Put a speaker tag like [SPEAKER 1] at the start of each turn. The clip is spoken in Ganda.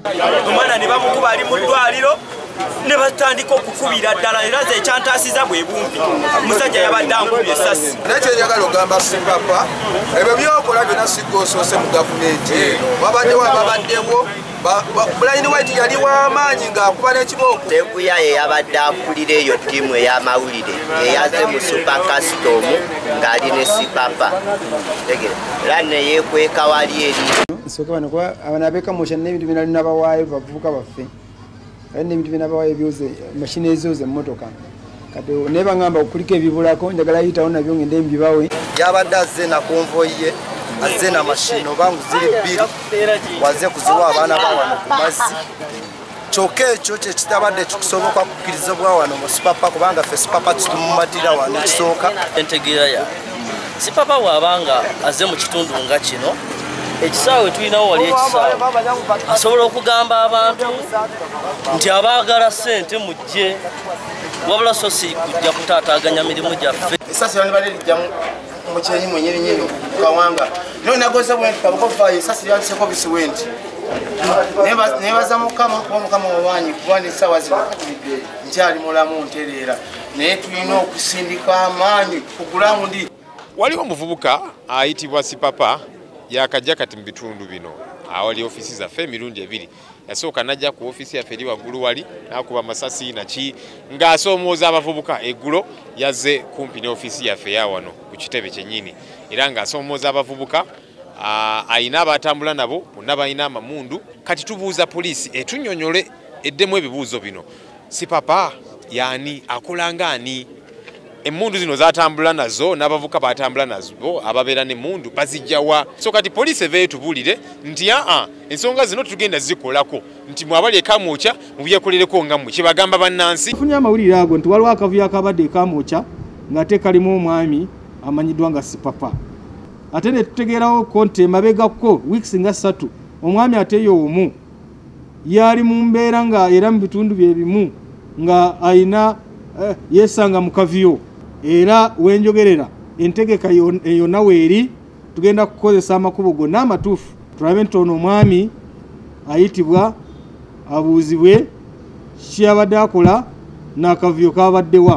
[SPEAKER 1] omwana ne bamukuba ali mu ddwaliro ne batandika okukubira ddala era ze ekyantaasiza bwe bumpi omusajja yabadde ankubye essasi.
[SPEAKER 2] Nekyenjagala ogamba Sipapa ebyo byokola byonna sigoosoose mu gavumenti wabaddewo ababaddewo Brian White yali w'amaanyi ng'akuba n'ekibooko.
[SPEAKER 3] Teguya ye yabadde akulira eyo ttiimu ey'amawulire eyaze mu Super Custom ng'ali ne Sipapa era ne yeekweka wali eri
[SPEAKER 4] nsooka bano kuba abana abeka musha n'ebintu binali n'abawaayo bavubuka baffe era n'ebintu binabawaayo ebyoze mashini ezooza emmotoka kati naye baŋŋamba okulika ebibulako njagala yitawo nabyo ngende mbibawe.
[SPEAKER 5] Yabadde azze na konvoyi ye azze na mashini oba ziri bbiri waze kuziwa abaana ba wano ku mazzi kyokka ekyo kye kitabadde kikusoboka kukkirizibwa wano mu Sipapa kubanga ffe Sipapa tutumumatira wano ekisooka
[SPEAKER 6] entegeera ya Sipapa bw'abanga azze mu kitundu nga kino ekisaawe tulinawo wali ekisaawe asobola okugamba abantu nti abaagala ssente mujje wabula so si kujja kutaataaganya mirimu gyaffe.
[SPEAKER 5] Esasi bali lijja mukyenyi mwenyeri nyino kawanga no nagoza bwe kabukofa esasi lyandiseko bisiwenti nebaza mukama wawanyi kubanga essaawa zino nkyali mulamu ntereera naye tulina okusindika amaanyi ku gulawundi.
[SPEAKER 7] Waliwo omuvubuka ayitibwa Sipapa yakajja kati mu bitundu bino awali ofisi zaffe emirundi ebiri yasooka najja ku ofisi yaffe eri waggulu wali n'akuba amasasi naki ng'asoomooza abavubuka eggulo yazze kumpi ne ofisi yaffe ya wano ku kitebe kyennyini era ng'asoomooza abavubuka ayina abatambula nabo bonna balina amamundu kati tubuuza poliisi etunnyonnyole eddemu ebibuuzo bino Sipapa yaani akola ng'ani emmundu zino zatambula nazo n'abavuka batambula nazo ababeera n'emmundu bazijjawa so kati poliisi eve etubulire nti ensonga zino tugenda zikolako nti mwabali ekamwokya mubyekolereko nga mmwe kyebagamba bannansi.
[SPEAKER 8] Tufunye amawulire ago nti waliwo akavuyo akabadde ekamwokya ng'ate kalimu omwami amanyiddwa nga Sipapa ate ne tutegeerawo ko nti emabegako wiiki nga 3 omwami ate y'omu yali mu mbeera nga era mu bitundu bye bimu nga ayina yesanga mu kavuyo era wenjogerera entegeka yonna weeri tugenda kukozesa amakubo gonna amatuufu tulabe nti ono omwami ayitibwa abuuzibwe kyabadde akola n'akavuyo kabaddewa.